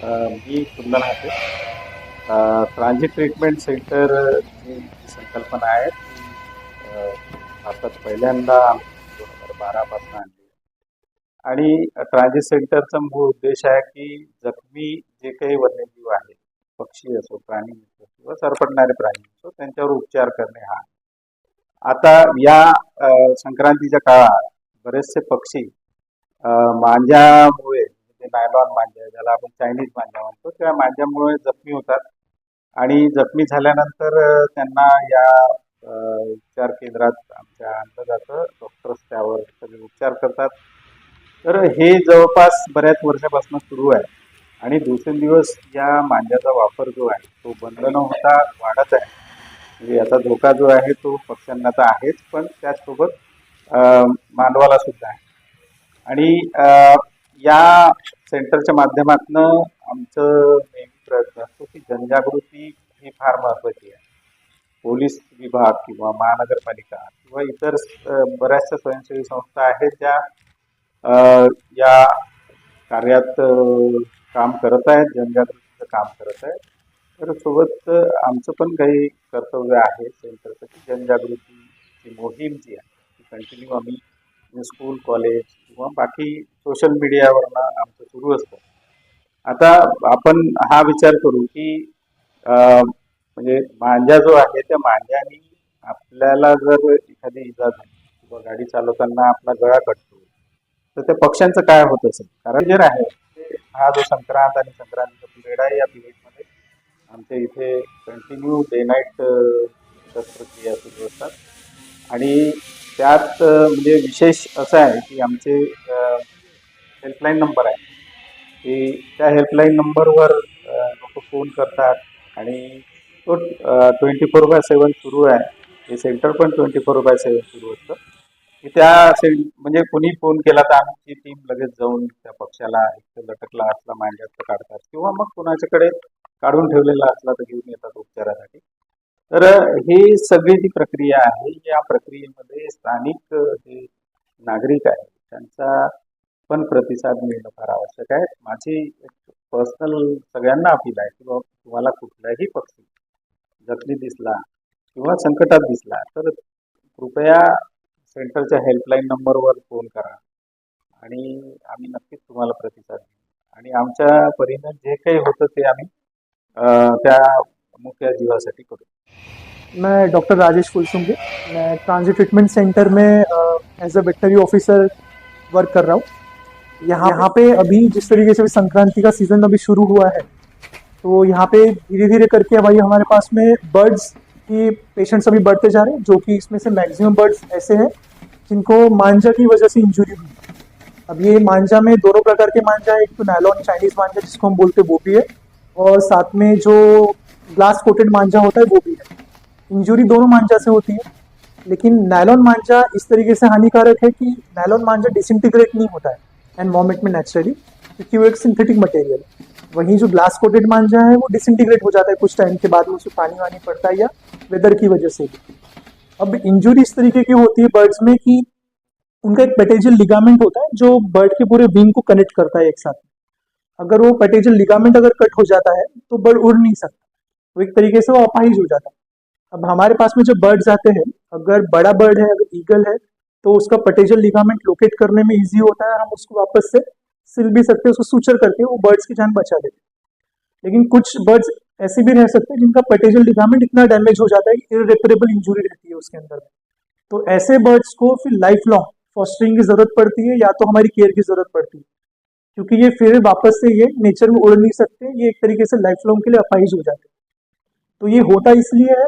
मी कुंदन हाते. Transit treatment centre ही जी संकल्पना आहे ती भारतात पहिल्यांदा आम्ही 2012 पासून आणली. आणि ट्रान्झिट सेंटरचा मूळ उद्देश आहे की जखमी जे काही वन्यजीव आहेत, पक्षी असो, प्राणी असो किंवा सरपटणारे प्राणी असो, त्यांच्यावर उपचार करणे हा. आता या संक्रांतीच्या काळात बरेचसे पक्षी मांजामुळे, म्हणजे नायलॉन मांजा ज्याला आपण चायनीज मांजा म्हणतो, त्या मांजामुळे जखमी होतात. आणि जखमी झाल्यानंतर त्यांना या उपचार केंद्रात आमच्या आणलं जातं. डॉक्टर्स त्यावर सगळे उपचार करतात. तर हे जवळपास बऱ्याच वर्षापासून सुरू आहे. आणि दिवसेंदिवस या मांजाचा वापर जो आहे तो बंद न होता वाढत आहे. म्हणजे याचा धोका जो आहे तो पक्ष्यांना तर आहेच, पण त्याचसोबत मानवाला सुद्धा आहे. आणि या सेंटरच्या माध्यमातून आमचं नेहमी प्रयत्न असतो की जनजागृती ही फार महत्त्वाची आहे. पोलीस विभाग किंवा महानगरपालिका किंवा इतर बऱ्याचशा स्वयंसेवी संस्था आहेत ज्या या कार्यात काम करत आहेत, जनजागृतीचं काम करत आहेत. तर सोबत आमचं पण काही कर्तव्य आहे सेंटरचं की जनजागृतीची मोहीम जी आहे ती कंटिन्यू आम्ही स्कूल, कॉलेज किंवा बाकी सोशल मीडियावरनं आमचं सुरू असतं. आता आपण हा विचार करू की म्हणजे मांजा जो आहे त्या मांजाने आपल्याला जर एखादी इजा झाली किंवा गाडी चालवताना आपला गळा कटतो, तर त्या पक्ष्यांचं काय होत असेल? कारण जे आहे हा जो संक्रांत आणि संक्रांतीचा पिरियड आहे, या पिरियडमध्ये आमच्या इथे कंटिन्यू डे नाईट शस्त्रक्रिया सुरू असतात. आणि त्यात म्हणजे विशेष असं आहे की आमचे हेल्पलाईन नंबर आहे की त्या हेल्पलाईन नंबरवर लोक फोन करतात. आणि तो 24/7 सुरू आहे. हे सेंटर पण 24/7 सुरू असतं की त्या म्हणजे कोणी फोन केला तर आमची टीम लगेच जाऊन त्या पक्षाला एक लटकला असला मांजाचं काढतात किंवा मग कोणाच्याकडे काढून ठेवलेला असला तर घेऊन येतात उपचारासाठी. तर ही सगळी जी प्रक्रिया आहे या प्रक्रियेमध्ये स्थानिक जे नागरिक आहेत त्यांचा पण प्रतिसाद मिळणं फार आवश्यक आहे. माझी एक पर्सनल सगळ्यांना अपील आहे की बाबा तुम्हाला कुठलाही पक्षी जखमी दिसला किंवा संकटात दिसला तर कृपया सेंटरच्या हेल्पलाईन नंबरवर फोन करा आणि आम्ही नक्कीच तुम्हाला प्रतिसाद देऊ. आणि आमच्या परीनं जे काही होतं ते आम्ही त्या मुक्या जीवासाठी करू. मैं डॉक्टर राजेश फुलसुंगी, मैं ट्रांजिट ट्रीटमेंट सेंटर में as a veterinary officer work कर रहा हूँ। यहाँ पे अभी जिस तरीके से संक्रांति का सीज़न अभी शुरू हुआ है, तो यहाँ पे धीरे धीरे करके भाई हमारे पास में बर्ड्स की पेशेंट्स अभी बढ़ते जा रहे हैं, जो कि इसमें से मैक्सिमम बर्ड्स ऐसे हैं जिनको मांजा की वजह से इंजुरी हुई। अब ये मांजा में दोनों प्रकार के मांजा है, एक तो नायलॉन चाइनीज मांजा जिसको हम बोलते हैं वो भी है, और साथ में जो ग्लास कोटेड मांजा होता है वो भी है। इंजुरी दोनों मांजा से होती है, लेकिन नायलॉन मांजा इस तरीके से हानिकारक है कि नायलॉन मांजा डिसइंटीग्रेट नहीं होता है एनवायरमेंट में नेचुरली, क्योंकि वो एक सिंथेटिक मटेरियल है। वहीं जो ग्लास कोटेड मांजा है वो डिसइंटीग्रेट हो जाता है कुछ टाइम के बाद में, उसमें पानी वानी पड़ता है या वेदर की वजह से भी। अब इंजुरी इस तरीके की होती है बर्ड्स में कि उनका एक पेटेजियल लिगामेंट होता है जो बर्ड के पूरे विंग को कनेक्ट करता है एक साथ। अगर वो पेटेजियल लिगामेंट अगर कट हो जाता है तो बर्ड उड़ नहीं सकता, वो एक तरीके से वो अपाहिज हो जाता है। अब हमारे पास में जो बर्ड्स आते हैं, अगर बड़ा बर्ड है, अगर ईगल है, तो उसका पेटेजियल लिगामेंट लोकेट करने में इजी होता है, हम उसको वापस से सिल भी सकते हैं, उसको सूचर करके वो बर्ड्स की जान बचा देते हैं। लेकिन कुछ बर्ड्स ऐसे भी रह सकते हैं जिनका पेटेजियल लिगामेंट इतना डैमेज हो जाता है कि इररिपेरेबल इंजुरी रहती है उसके अंदर में। तो ऐसे बर्ड्स को फिर लाइफ लॉन्ग फॉस्टरिंग की जरूरत पड़ती है या तो हमारी केयर की जरूरत पड़ती है, क्योंकि ये फिर वापस से ये नेचर में उड़ नहीं सकते, ये एक तरीके से लाइफ लॉन्ग के लिए अपाहिज हो जाते हैं। तो ये होता इसलिए है,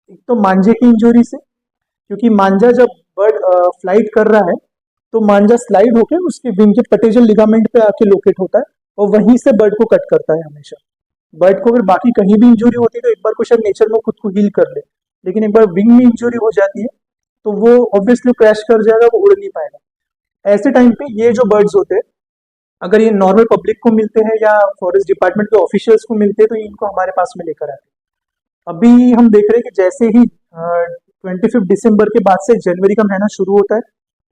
एक तो मांजे की इंजुरी से, क्योंकि मांजा जब बर्ड फ्लाइट कर रहा है तो मांजा स्लाइड होकर उसके विंग के पेटेजियल लिगामेंट पे आके लोकेट होता है और वहीं से बर्ड को कट करता है हमेशा। बर्ड को अगर बाकी कहीं भी इंजुरी होती है तो एक बार को शायद नेचर में खुद को हील कर ले, लेकिन एक बार विंग में इंजुरी हो जाती है तो वो ऑब्वियसली क्रैश कर जाएगा, वो उड़ नहीं पाएगा। ऐसे टाइम पे ये जो बर्ड्स होते हैं, अगर ये नॉर्मल पब्लिक को मिलते हैं या फॉरेस्ट डिपार्टमेंट के ऑफिशियल्स को मिलते हैं तो इनको हमारे पास में लेकर आते हैं। अभी हम देख रहे हैं कि जैसे ही 25 दिसंबर के बाद से जनवरी का महीना शुरू होता है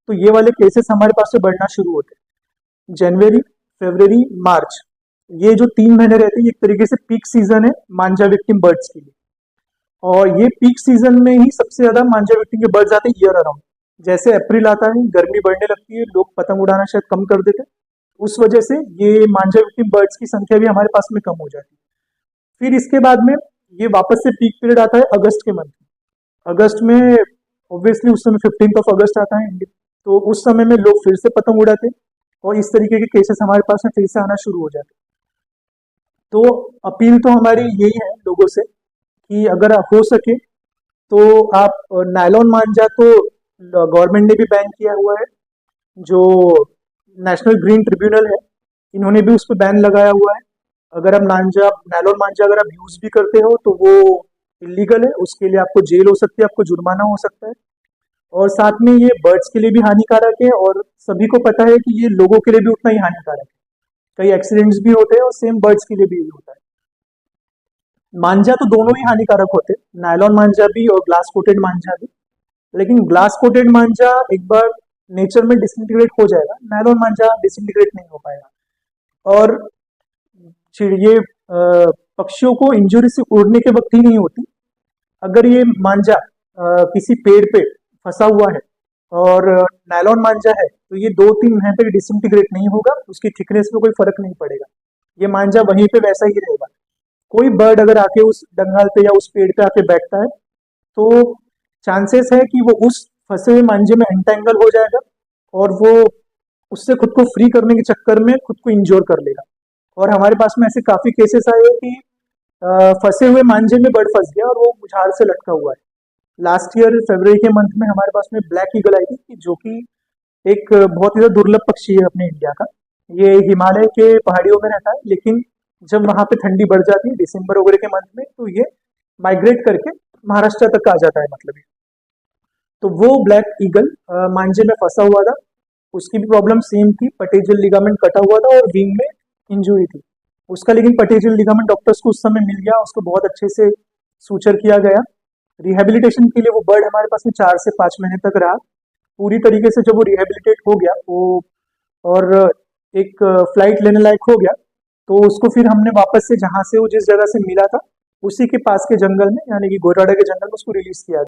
तो ये वाले केसेस हमारे पास से बढ़ना शुरू होते हैं। जनवरी, फरवरी, मार्च, ये जो 3 महीने रहते हैं, ये एक तरीके से पीक सीजन है मांझा विक्टिम बर्ड्स के लिए। और ये पीक सीजन में ही सबसे ज्यादा मांझा विक्टिम के बर्ड्स आते हैं ईयर अराउंड। जैसे अप्रैल आता है, गर्मी बढ़ने लगती है, लोग पतंग उड़ाना शायद कम कर देते हैं, उस वजह से ये मांझा विक्टिम बर्ड्स की संख्या भी हमारे पास में कम हो जाती है। फिर इसके बाद में ये वापस से पीक पीरियड आता है अगस्त के मंथ में। अगस्त में ऑब्वियसली उस समय 15 अगस्त आता है, तो उस समय में लोग फिर से पतंग उड़ाते हैं और इस तरीके के केसेस हमारे पास में फिर से आना शुरू हो जाते हैं। तो अपील तो हमारी यही है लोगों से कि अगर हो सके तो आप नायलॉन मांझा तो गवर्नमेंट ने भी बैन किया हुआ है, जो नेशनल ग्रीन ट्रिब्यूनल है इन्होंने भी उस पर बैन लगाया हुआ है। अगर आप नायलॉन मांझा अगर आप यूज भी करते हो तो वो इलीगल है, उसके लिए आपको जेल हो सकती है, आपको जुर्माना हो सकता है। और साथ में ये बर्ड्स के लिए भी हानिकारक है और सभी को पता है कि ये लोगों के लिए भी उतना ही हानिकारक है। कई एक्सीडेंट्स भी होते हैं और सेम बर्ड्स के लिए भी यही होता है। मांझा तो दोनों ही हानिकारक होते हैं, नायलॉन मांझा भी और ग्लास कोटेड मांझा भी। लेकिन ग्लास कोटेड मांझा एक बार नेचर में डिसइंटीग्रेट हो जाएगा, नायलॉन मांझा डिसइंटीग्रेट नहीं हो पाएगा। और चिड़िए पक्षियों को इंजुरी से उड़ने के वक्त ही नहीं होती। अगर ये मांझा किसी पेड़ पे फंसा हुआ है और नायलॉन मांझा है तो ये 2-3 महीने तक डिसइंटीग्रेट नहीं होगा, उसकी थिकनेस में कोई फर्क नहीं पड़ेगा, ये मांझा वहीं पे वैसा ही रहेगा। कोई बर्ड अगर आके उस डंगाल पे या उस पेड़ पे आके बैठता है तो चांसेस है कि वो उस फंसे हुए मांझे में एंटेंगल हो जाएगा और वो उससे खुद को फ्री करने के चक्कर में खुद को इंजोर कर लेगा। और हमारे पास में ऐसे काफी केसेस आए हैं कि फंसे हुए मांझे में बर्ड फंस गया और वो झाड़ से लटका हुआ है। लास्ट ईयर फरवरी के मंथ में हमारे पास में ब्लैक ईगल आई थी, जो कि एक बहुत ही ज्यादा दुर्लभ पक्षी है अपने इंडिया का। ये हिमालय के पहाड़ियों में रहता है, लेकिन जब वहां पे ठंडी बढ़ जाती है दिसंबर वगैरह के मंथ में तो ये माइग्रेट करके महाराष्ट्र तक आ जाता है मतलब ये। तो वो ब्लैक ईगल मांझे में फंसा हुआ था, उसकी भी प्रॉब्लम सेम थी, पटेजल लिगामेंट कटा हुआ था और विंग में इंजुरी थी उसका। लेकिन पटेजल लिगामेंट डॉक्टर्स को उस समय मिल गया, उसको बहुत अच्छे से सूचर किया गया। रिहेबिलिटेशन के लिए वो बर्ड हमारे पास में 4 से 5 महीने तक रहा। पूरी तरीके से जब वो रिहेबिलिटेट हो गया वो और एक फ्लाइट लेने लायक हो गया, तो उसको फिर हमने वापस से जहाँ से वो जिस जगह से मिला था उसी के पास के जंगल में, यानी कि गोराडा के जंगल में उसको रिलीज किया।